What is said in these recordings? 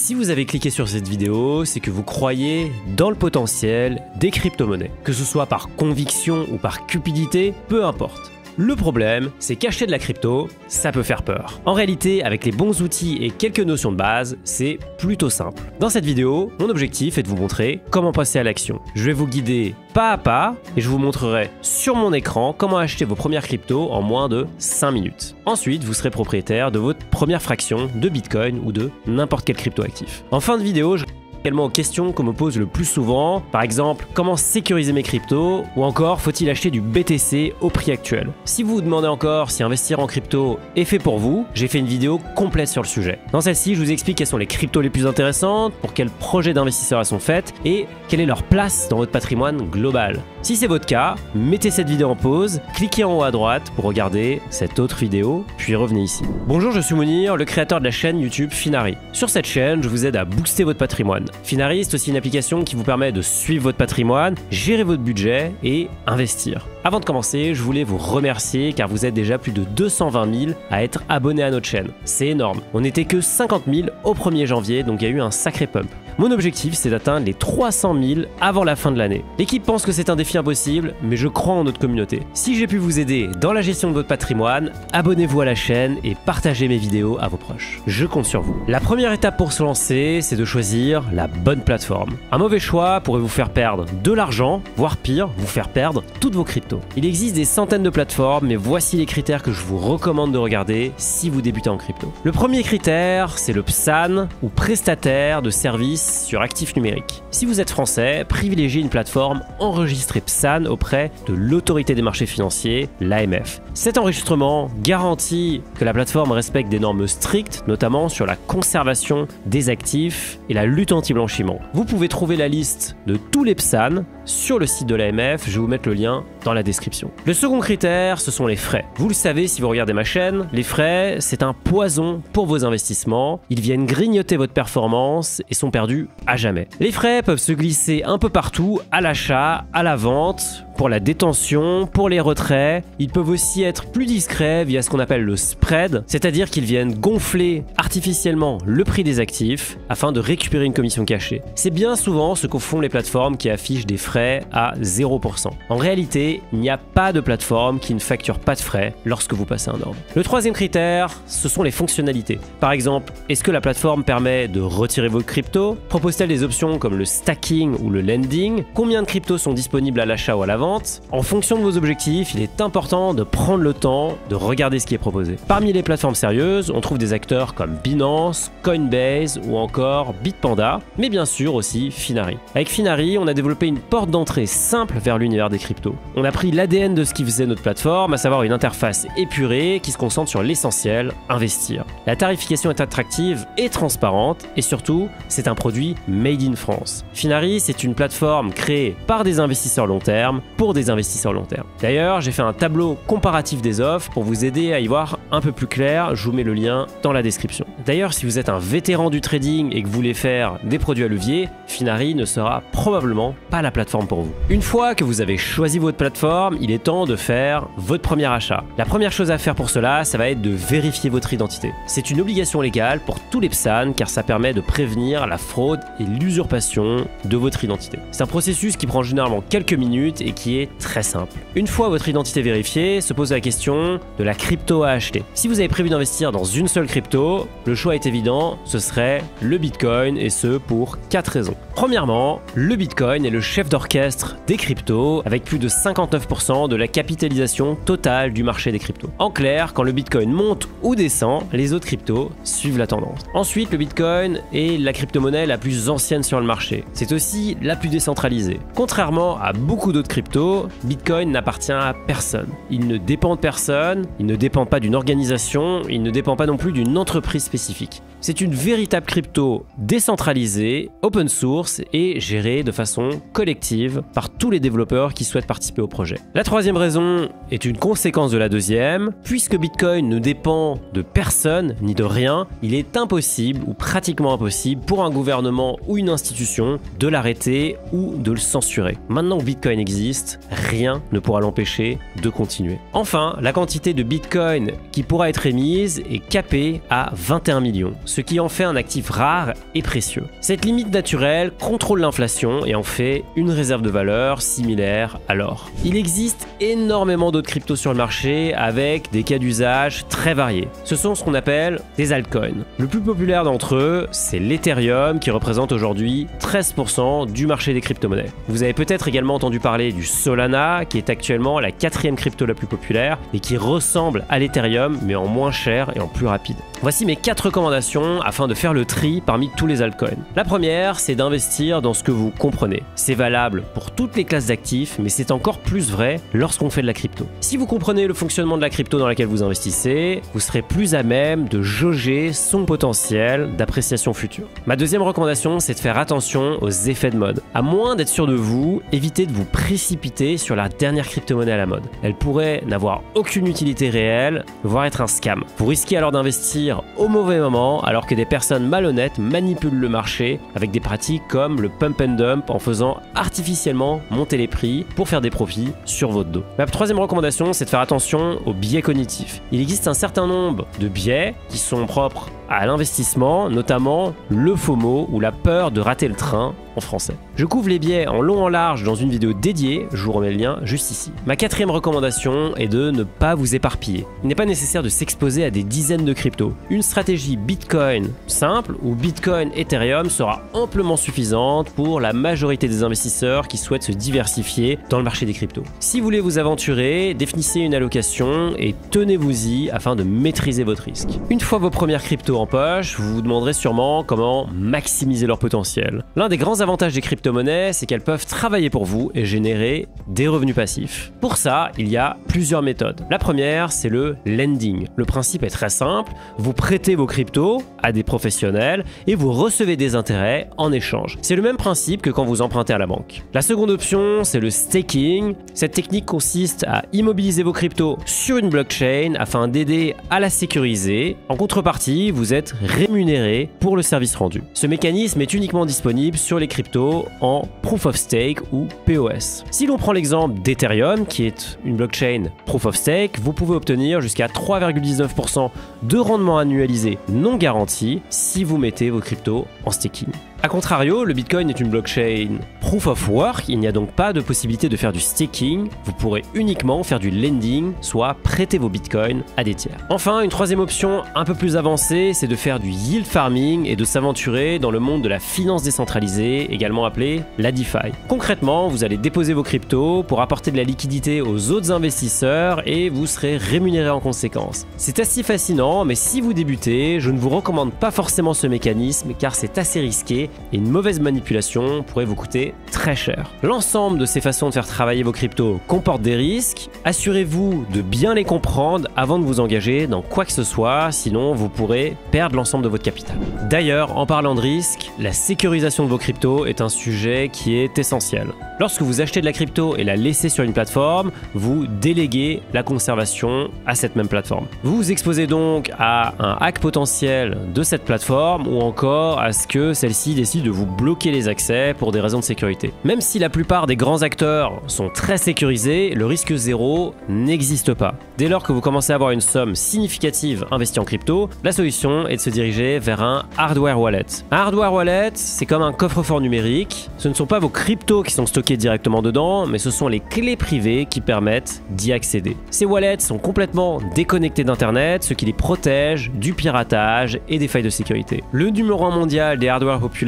Si vous avez cliqué sur cette vidéo, c'est que vous croyez dans le potentiel des crypto-monnaies. Que ce soit par conviction ou par cupidité, peu importe. Le problème, c'est qu'acheter de la crypto, ça peut faire peur. En réalité, avec les bons outils et quelques notions de base, c'est plutôt simple. Dans cette vidéo, mon objectif est de vous montrer comment passer à l'action. Je vais vous guider pas à pas et je vous montrerai sur mon écran comment acheter vos premières cryptos en moins de 5 minutes. Ensuite, vous serez propriétaire de votre première fraction de Bitcoin ou de n'importe quel crypto actif. En fin de vidéo, également aux questions qu'on me pose le plus souvent, par exemple comment sécuriser mes cryptos ou encore faut-il acheter du BTC au prix actuel. Si vous vous demandez encore si investir en crypto est fait pour vous, j'ai fait une vidéo complète sur le sujet. Dans celle-ci, je vous explique quelles sont les cryptos les plus intéressantes, pour quels projets d'investisseurs elles sont faites et quelle est leur place dans votre patrimoine global. Si c'est votre cas, mettez cette vidéo en pause, cliquez en haut à droite pour regarder cette autre vidéo, puis revenez ici. Bonjour, je suis Mounir, le créateur de la chaîne YouTube Finari. Sur cette chaîne, je vous aide à booster votre patrimoine. Finari, c'est aussi une application qui vous permet de suivre votre patrimoine, gérer votre budget et investir. Avant de commencer, je voulais vous remercier car vous êtes déjà plus de 220 000 à être abonnés à notre chaîne. C'est énorme. On n'était que 50 000 au 1er janvier, donc il y a eu un sacré pump. Mon objectif, c'est d'atteindre les 300 000 avant la fin de l'année. L'équipe pense que c'est un défi impossible, mais je crois en notre communauté. Si j'ai pu vous aider dans la gestion de votre patrimoine, abonnez-vous à la chaîne et partagez mes vidéos à vos proches. Je compte sur vous. La première étape pour se lancer, c'est de choisir la bonne plateforme. Un mauvais choix pourrait vous faire perdre de l'argent, voire pire, vous faire perdre toutes vos cryptos. Il existe des centaines de plateformes, mais voici les critères que je vous recommande de regarder si vous débutez en crypto. Le premier critère, c'est le PSAN ou prestataire de services sur actifs numériques. Si vous êtes français, privilégiez une plateforme enregistrée PSAN auprès de l'autorité des marchés financiers, l'AMF. Cet enregistrement garantit que la plateforme respecte des normes strictes, notamment sur la conservation des actifs et la lutte anti-blanchiment. Vous pouvez trouver la liste de tous les PSAN sur le site de l'AMF, je vais vous mettre le lien dans la description. Le second critère, ce sont les frais. Vous le savez si vous regardez ma chaîne, les frais, c'est un poison pour vos investissements. Ils viennent grignoter votre performance et sont perdus à jamais. Les frais peuvent se glisser un peu partout, à l'achat, à la vente, pour la détention, pour les retraits. Ils peuvent aussi être plus discrets via ce qu'on appelle le spread, c'est-à-dire qu'ils viennent gonfler artificiellement le prix des actifs afin de récupérer une commission cachée. C'est bien souvent ce que font les plateformes qui affichent des frais à 0%. En réalité, il n'y a pas de plateforme qui ne facture pas de frais lorsque vous passez un ordre. Le troisième critère, ce sont les fonctionnalités. Par exemple, est-ce que la plateforme permet de retirer vos cryptos? Propose-t-elle des options comme le stacking ou le lending? Combien de cryptos sont disponibles à l'achat ou à la vente? En fonction de vos objectifs, il est important de prendre le temps de regarder ce qui est proposé. Parmi les plateformes sérieuses, on trouve des acteurs comme Binance, Coinbase ou encore Bitpanda, mais bien sûr aussi Finari. Avec Finari, on a développé une porte d'entrée simple vers l'univers des cryptos. On a pris l'ADN de ce qui faisait notre plateforme, à savoir une interface épurée qui se concentre sur l'essentiel, investir. La tarification est attractive et transparente et surtout, c'est un produit made in France. Finari, c'est une plateforme créée par des investisseurs long terme pour des investisseurs long terme. D'ailleurs, j'ai fait un tableau comparatif des offres pour vous aider à y voir un peu plus clair. Je vous mets le lien dans la description. D'ailleurs, si vous êtes un vétéran du trading et que vous voulez faire des produits à levier, Finari ne sera probablement pas la plateforme pour vous. Une fois que vous avez choisi votre plateforme, il est temps de faire votre premier achat. La première chose à faire pour cela, ça va être de vérifier votre identité. C'est une obligation légale pour tous les PSAN car ça permet de prévenir la fraude et l'usurpation de votre identité. C'est un processus qui prend généralement quelques minutes et qui est très simple. Une fois votre identité vérifiée, se pose la question de la crypto à acheter. Si vous avez prévu d'investir dans une seule crypto, le choix est évident, ce serait le Bitcoin et ce pour 4 raisons. Premièrement, le Bitcoin est le chef d'orchestre des cryptos avec plus de 59% de la capitalisation totale du marché des cryptos. En clair, quand le Bitcoin monte ou descend, les autres cryptos suivent la tendance. Ensuite, le Bitcoin est la crypto-monnaie la plus ancienne sur le marché. C'est aussi la plus décentralisée. Contrairement à beaucoup d'autres cryptos, Bitcoin n'appartient à personne. Il ne dépend de personne, il ne dépend pas d'une organisation, il ne dépend pas non plus d'une entreprise spécifique. C'est une véritable crypto décentralisée, open source et gérée de façon collective par tous les développeurs qui souhaitent participer au projet. La troisième raison est une conséquence de la deuxième. Puisque Bitcoin ne dépend de personne ni de rien, il est impossible ou pratiquement impossible pour un gouvernement ou une institution de l'arrêter ou de le censurer. Maintenant que Bitcoin existe, poste, rien ne pourra l'empêcher de continuer. Enfin, la quantité de Bitcoin qui pourra être émise est capée à 21 millions, ce qui en fait un actif rare et précieux. Cette limite naturelle contrôle l'inflation et en fait une réserve de valeur similaire à l'or. Il existe énormément d'autres cryptos sur le marché avec des cas d'usage très variés. Ce sont ce qu'on appelle des altcoins. Le plus populaire d'entre eux, c'est l'Ethereum qui représente aujourd'hui 13% du marché des crypto-monnaies. Vous avez peut-être également entendu parler du Solana qui est actuellement la 4e crypto la plus populaire et qui ressemble à l'Ethereum mais en moins cher et en plus rapide. Voici mes 4 recommandations afin de faire le tri parmi tous les altcoins. La première, c'est d'investir dans ce que vous comprenez. C'est valable pour toutes les classes d'actifs, mais c'est encore plus vrai lorsqu'on fait de la crypto. Si vous comprenez le fonctionnement de la crypto dans laquelle vous investissez, vous serez plus à même de jauger son potentiel d'appréciation future. Ma deuxième recommandation, c'est de faire attention aux effets de mode. À moins d'être sûr de vous, évitez de vous précipiter sur la dernière crypto-monnaie à la mode. Elle pourrait n'avoir aucune utilité réelle, voire être un scam. Vous risquez alors d'investir au mauvais moment alors que des personnes malhonnêtes manipulent le marché avec des pratiques comme le pump and dump en faisant artificiellement monter les prix pour faire des profits sur votre dos. Ma troisième recommandation, c'est de faire attention aux biais cognitifs. Il existe un certain nombre de biais qui sont propres à l'investissement, notamment le FOMO ou la peur de rater le train en français. Je couvre les biais en long en large dans une vidéo dédiée, je vous remets le lien juste ici. Ma quatrième recommandation est de ne pas vous éparpiller. Il n'est pas nécessaire de s'exposer à des dizaines de cryptos. Une stratégie Bitcoin simple ou Bitcoin Ethereum sera amplement suffisante pour la majorité des investisseurs qui souhaitent se diversifier dans le marché des cryptos. Si vous voulez vous aventurer, définissez une allocation et tenez-vous-y afin de maîtriser votre risque. Une fois vos premières cryptos en poche, vous vous demanderez sûrement comment maximiser leur potentiel. L'un des grands avantages des crypto-monnaies, c'est qu'elles peuvent travailler pour vous et générer des revenus passifs. Pour ça, il y a plusieurs méthodes. La première, c'est le lending. Le principe est très simple, vous prêtez vos cryptos à des professionnels et vous recevez des intérêts en échange. C'est le même principe que quand vous empruntez à la banque. La seconde option, c'est le staking. Cette technique consiste à immobiliser vos cryptos sur une blockchain afin d'aider à la sécuriser. En contrepartie, vous êtes rémunéré pour le service rendu. Ce mécanisme est uniquement disponible sur les cryptos en Proof of Stake ou POS. Si l'on prend l'exemple d'Ethereum, qui est une blockchain Proof of Stake, vous pouvez obtenir jusqu'à 3,19% de rendement annualisé non garanti si vous mettez vos cryptos en staking. A contrario, le Bitcoin est une blockchain Proof of Work, il n'y a donc pas de possibilité de faire du staking, vous pourrez uniquement faire du lending, soit prêter vos bitcoins à des tiers. Enfin, une troisième option un peu plus avancée, c'est de faire du yield farming et de s'aventurer dans le monde de la finance décentralisée, également appelée la DeFi. Concrètement, vous allez déposer vos cryptos pour apporter de la liquidité aux autres investisseurs et vous serez rémunéré en conséquence. C'est assez fascinant, mais si vous débutez, je ne vous recommande pas forcément ce mécanisme car c'est assez risqué et une mauvaise manipulation pourrait vous coûter très cher. L'ensemble de ces façons de faire travailler vos cryptos comporte des risques. Assurez-vous de bien les comprendre avant de vous engager dans quoi que ce soit, sinon vous pourrez perdre l'ensemble de votre capital. D'ailleurs, en parlant de risques, la sécurisation de vos cryptos est un sujet qui est essentiel. Lorsque vous achetez de la crypto et la laissez sur une plateforme, vous déléguez la conservation à cette même plateforme. Vous vous exposez donc à un hack potentiel de cette plateforme ou encore à ce que celle-ci décide de vous bloquer les accès pour des raisons de sécurité. Même si la plupart des grands acteurs sont très sécurisés, le risque zéro n'existe pas. Dès lors que vous commencez à avoir une somme significative investie en crypto, la solution est de se diriger vers un hardware wallet. Un hardware wallet, c'est comme un coffre-fort numérique. Ce ne sont pas vos cryptos qui sont stockés directement dedans, mais ce sont les clés privées qui permettent d'y accéder. Ces wallets sont complètement déconnectés d'Internet, ce qui les protège du piratage et des failles de sécurité. Le numéro 1 mondial des hardware populaires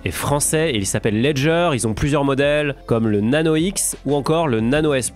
est français et il s'appelle Ledger. Ils ont plusieurs modèles comme le Nano X ou encore le Nano S+.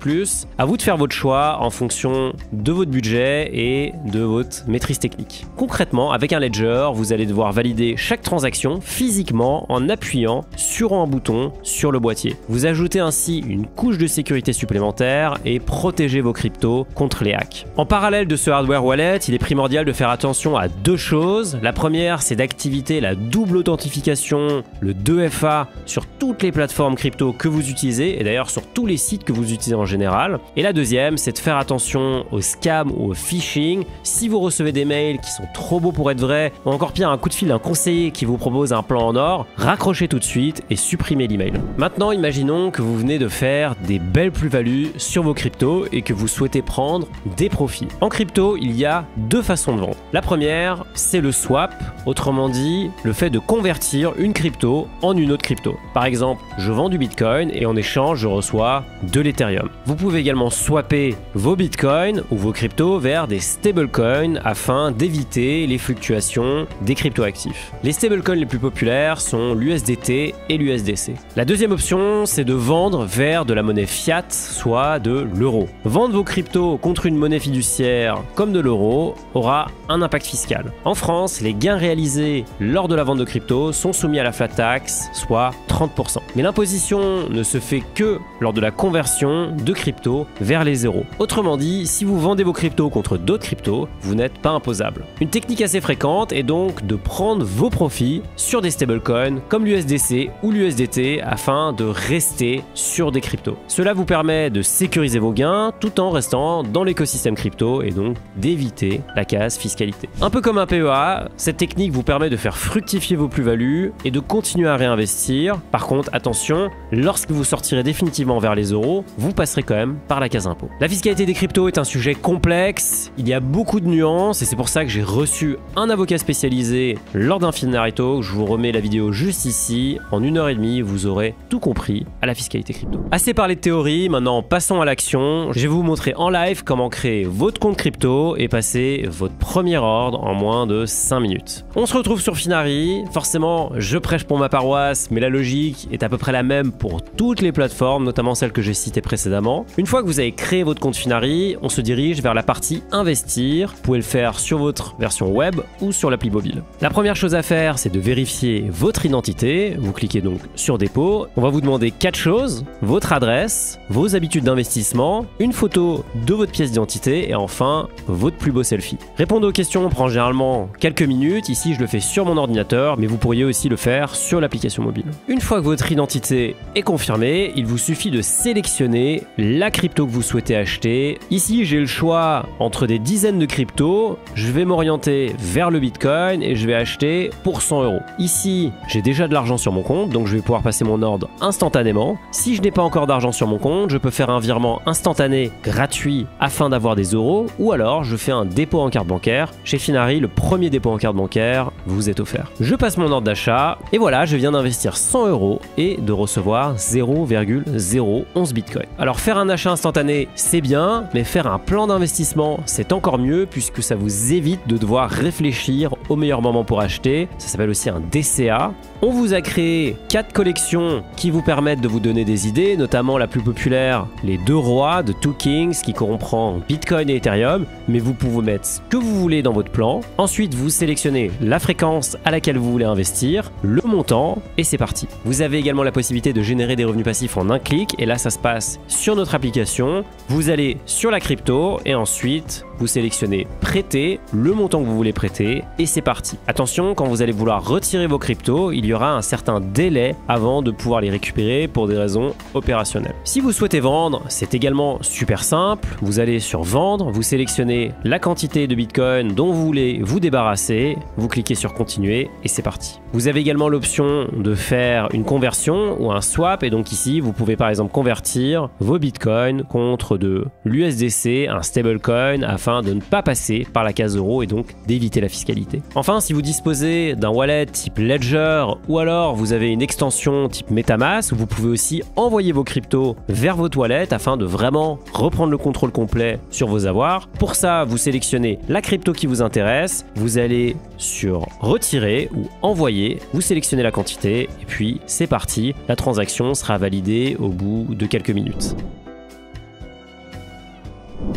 À vous de faire votre choix en fonction de votre budget et de votre maîtrise technique. Concrètement, avec un Ledger, vous allez devoir valider chaque transaction physiquement en appuyant sur un bouton sur le boîtier. Vous ajoutez ainsi une couche de sécurité supplémentaire et protégez vos cryptos contre les hacks. En parallèle de ce hardware wallet, il est primordial de faire attention à deux choses. La première, c'est d'activer la double authentification, le 2FA, sur toutes les plateformes crypto que vous utilisez et d'ailleurs sur tous les sites que vous utilisez en général. Et la deuxième, c'est de faire attention aux scams ou au phishing. Si vous recevez des mails qui sont trop beaux pour être vrais ou encore pire un coup de fil d'un conseiller qui vous propose un plan en or, raccrochez tout de de suite et supprimez l'email. Maintenant, imaginons que vous venez de faire des belles plus-values sur vos cryptos et que vous souhaitez prendre des profits. En crypto, il y a deux façons de vendre. La première, c'est le swap, autrement dit, le fait de convertir une crypto en une autre crypto. Par exemple, je vends du Bitcoin et en échange, je reçois de l'Ethereum. Vous pouvez également swapper vos Bitcoins ou vos cryptos vers des stablecoins afin d'éviter les fluctuations des cryptoactifs. Les stablecoins les plus populaires sont l'USDT et l'USDC. La deuxième option, c'est de vendre vers de la monnaie fiat, soit de l'euro. Vendre vos cryptos contre une monnaie fiduciaire comme de l'euro aura un impact fiscal. En France, les gains réalisés lors de la vente de crypto sont soumis à la flat tax, soit 30%. Mais l'imposition ne se fait que lors de la conversion de crypto vers les euros. Autrement dit, si vous vendez vos cryptos contre d'autres cryptos, vous n'êtes pas imposable. Une technique assez fréquente est donc de prendre vos profits sur des stablecoins comme l'USDC ou l'USDT afin de rester sur des cryptos. Cela vous permet de sécuriser vos gains tout en restant dans l'écosystème crypto et donc d'éviter la case fiscalité. Un peu comme un PEA, cette technique vous permet de faire fructifier vos plus-values et de continuer à réinvestir. Par contre, attention, lorsque vous sortirez définitivement vers les euros, vous passerez quand même par la case impôt. La fiscalité des cryptos est un sujet complexe, il y a beaucoup de nuances et c'est pour ça que j'ai reçu un avocat spécialisé lors d'un Finarito. Je vous remets la vidéo juste ici. En 1h30, vous aurez tout compris à la fiscalité crypto. Assez parlé de théorie, maintenant passons à l'action. Je vais vous montrer en live comment créer votre compte crypto et passer votre premier ordre en moins de 5 minutes. On se retrouve sur Finari. Forcément, je prêche pour ma paroisse, mais la logique est à peu près la même pour toutes les plateformes, notamment celles que j'ai citées précédemment. Une fois que vous avez créé votre compte Finari, on se dirige vers la partie investir. Vous pouvez le faire sur votre version web ou sur l'appli mobile. La première chose à faire, c'est de vérifier votre identité. Vous cliquez donc sur dépôt. On va vous demander 4 choses: votre adresse, vos habitudes d'investissement, une photo de votre pièce d'identité et enfin votre plus beau selfie. Répondre aux questions prend généralement quelques minutes. Ici, je le fais sur mon ordinateur, mais vous pourriez aussi le faire sur l'application mobile. Une fois que votre identité est confirmée, il vous suffit de sélectionner la crypto que vous souhaitez acheter. Ici, j'ai le choix entre des dizaines de cryptos. Je vais m'orienter vers le Bitcoin et je vais acheter pour 100 €. Ici, j'ai déjà de l'argent sur mon compte, donc je vais pouvoir passer mon ordre instantanément. Si je n'ai pas encore d'argent sur mon compte, je peux faire un virement instantané gratuit afin d'avoir des euros, ou alors je fais un dépôt en carte bancaire. Chez Finari, le premier dépôt en carte bancaire vous est offert. Je passe mon ordre d'achat et voilà, je viens d'investir 100 € et de recevoir 0,011 Bitcoin. Alors faire un achat instantané, c'est bien, mais faire un plan d'investissement, c'est encore mieux puisque ça vous évite de devoir réfléchir au meilleur moment pour acheter. Ça s'appelle aussi un DCA. On vous a créé 4 collections qui vous permettent de vous donner des idées, notamment la plus populaire, les 2 rois de Two Kings, qui comprend Bitcoin et Ethereum, mais vous pouvez mettre ce que vous voulez dans votre plan. Ensuite, vous sélectionnez la fréquence à laquelle vous voulez investir, le montant, et c'est parti. Vous avez également la possibilité de générer des revenus passifs en un clic, et là ça se passe sur notre application. Vous allez sur la crypto, et ensuite vous sélectionnez prêter, le montant que vous voulez prêter, et c'est parti. Attention, quand vous allez vouloir retirer vos cryptos, il y aura un certain délai avant de pouvoir les récupérer pour des raisons opérationnelles. Si vous souhaitez vendre, c'est également super simple. Vous allez sur vendre, vous sélectionnez la quantité de Bitcoin dont vous voulez vous débarrasser, vous cliquez sur continuer et c'est parti. Vous avez également l'option de faire une conversion ou un swap, et donc ici vous pouvez par exemple convertir vos Bitcoins contre de l'USDC, un stablecoin, afin de ne pas passer par la case euro et donc d'éviter la fiscalité. Enfin, si vous disposez d'un wallet type Ledger ou alors vous avez une extension type MetaMask, vous pouvez aussi envoyer vos cryptos vers votre wallet afin de vraiment reprendre le contrôle complet sur vos avoirs. Pour ça, vous sélectionnez la crypto qui vous intéresse, vous allez sur retirer ou envoyer, vous sélectionnez la quantité et puis c'est parti. La transaction sera validée au bout de quelques minutes.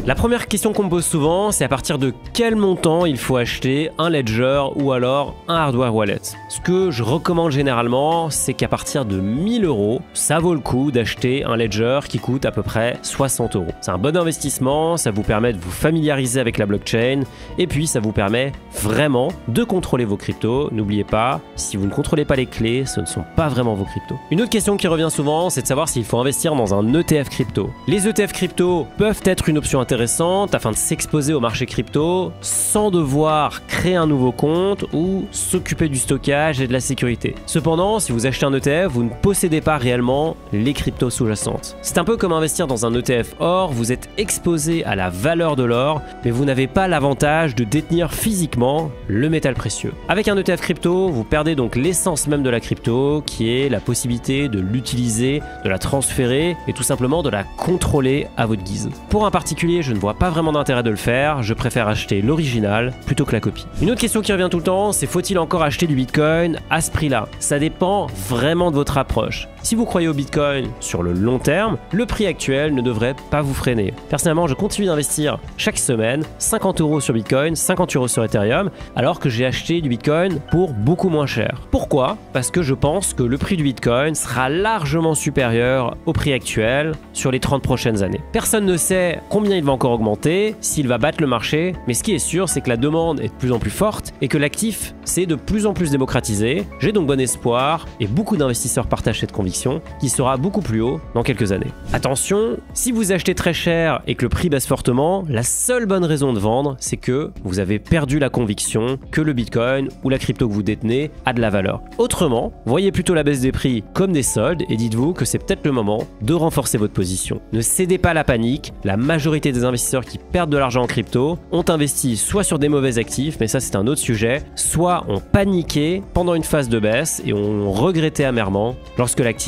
La première question qu'on me pose souvent, c'est à partir de quel montant il faut acheter un Ledger ou alors un hardware wallet. Ce que je recommande généralement, c'est qu'à partir de 1000 €, ça vaut le coup d'acheter un Ledger qui coûte à peu près 60 €. C'est un bon investissement, ça vous permet de vous familiariser avec la blockchain et puis ça vous permet vraiment de contrôler vos cryptos. N'oubliez pas, si vous ne contrôlez pas les clés, ce ne sont pas vraiment vos cryptos. Une autre question qui revient souvent, c'est de savoir s'il faut investir dans un ETF crypto. Les ETF crypto peuvent être une option intéressante intéressantes afin de s'exposer au marché crypto sans devoir créer un nouveau compte ou s'occuper du stockage et de la sécurité. Cependant, si vous achetez un ETF, vous ne possédez pas réellement les cryptos sous-jacentes. C'est un peu comme investir dans un ETF or, vous êtes exposé à la valeur de l'or, mais vous n'avez pas l'avantage de détenir physiquement le métal précieux. Avec un ETF crypto, vous perdez donc l'essence même de la crypto, qui est la possibilité de l'utiliser, de la transférer et tout simplement de la contrôler à votre guise. Pour un particulier, je ne vois pas vraiment d'intérêt de le faire, je préfère acheter l'original plutôt que la copie. Une autre question qui revient tout le temps, c'est faut-il encore acheter du Bitcoin à ce prix-là? Ça dépend vraiment de votre approche. Si vous croyez au Bitcoin sur le long terme, le prix actuel ne devrait pas vous freiner. Personnellement, je continue d'investir chaque semaine 50 € sur Bitcoin, 50 € sur Ethereum, alors que j'ai acheté du Bitcoin pour beaucoup moins cher. Pourquoi? Parce que je pense que le prix du Bitcoin sera largement supérieur au prix actuel sur les 30 prochaines années. Personne ne sait combien il va encore augmenter, s'il va battre le marché, mais ce qui est sûr, c'est que la demande est de plus en plus forte et que l'actif s'est de plus en plus démocratisé. J'ai donc bon espoir, et beaucoup d'investisseurs partagent cette conviction, qu'il sera beaucoup plus haut dans quelques années. Attention, si vous achetez très cher et que le prix baisse fortement, la seule bonne raison de vendre, c'est que vous avez perdu la conviction que le Bitcoin ou la crypto que vous détenez a de la valeur. Autrement, voyez plutôt la baisse des prix comme des soldes et dites-vous que c'est peut-être le moment de renforcer votre position. Ne cédez pas à la panique, la majorité des investisseurs qui perdent de l'argent en crypto ont investi soit sur des mauvais actifs, mais ça c'est un autre sujet, soit ont paniqué pendant une phase de baisse et ont regretté amèrement lorsque l'actif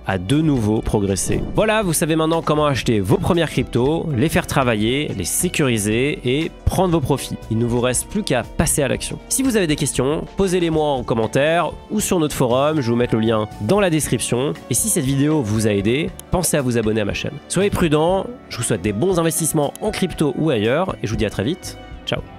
a de nouveau progressé. Voilà, vous savez maintenant comment acheter vos premières cryptos, les faire travailler, les sécuriser et prendre vos profits. Il ne vous reste plus qu'à passer à l'action. Si vous avez des questions, posez-les-moi en commentaire ou sur notre forum, je vais vous mettre le lien dans la description. Et si cette vidéo vous a aidé, pensez à vous abonner à ma chaîne. Soyez prudents, je vous souhaite des bons investissements en crypto ou ailleurs et je vous dis à très vite. Ciao.